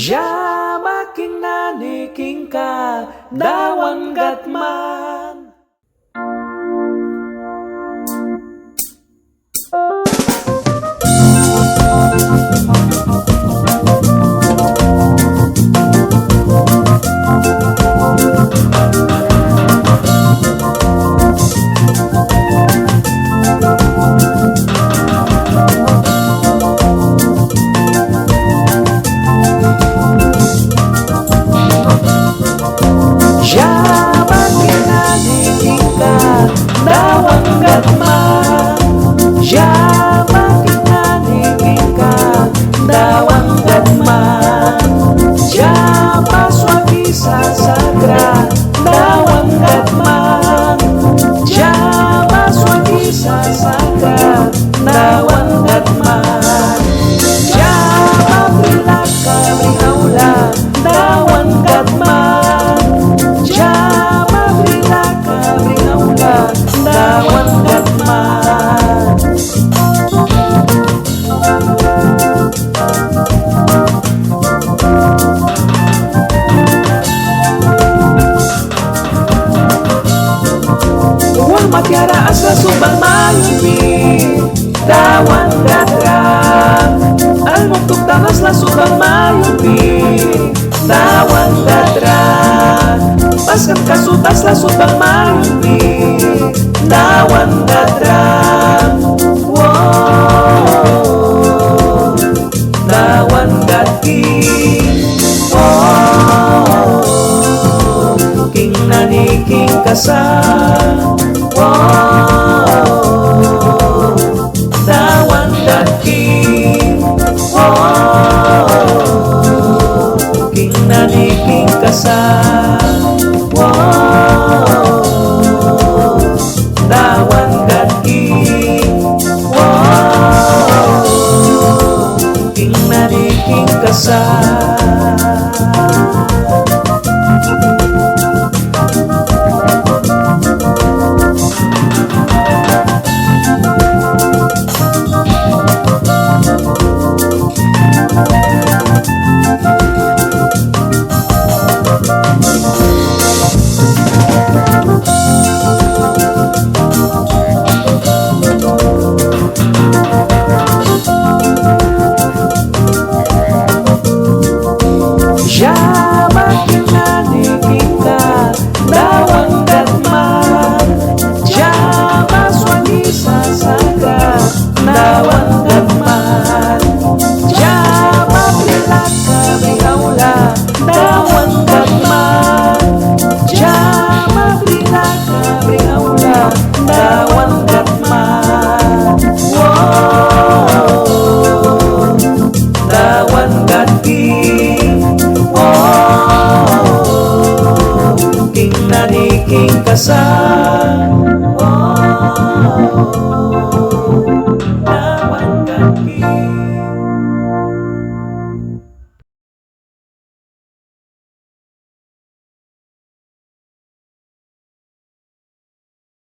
Ja making naniking ka dawan gatman. Dawan gatman, ja making naniking ka dawan gatman, ja paswagi sa sagra dawan gatman, ja paswagi sa sagra dawan gatman, ja mapilak kami haula dawan gatman, ja mapilak kami haula dawan gatman. Uwal matiara asla subang mayubi dawan gatra, almuktuk tanas la subang mayubi dawan gatra, paskan kasutas la subang mayubi dawan gatra. Wow, dawan gati, wow, king nani king kasa. Wow, dawan gati, wow, king nani king kasa. Wow, dawan gati, wow, king nani king kasa. Ja making naniking ka dawan gatman, ja paswagi sa sagra dawan gatman, ja mapilak kami haula dawan gatman, ja mapilak kami haula dawan gatman. Wow, dawan gati, king nani king kasa. Oh.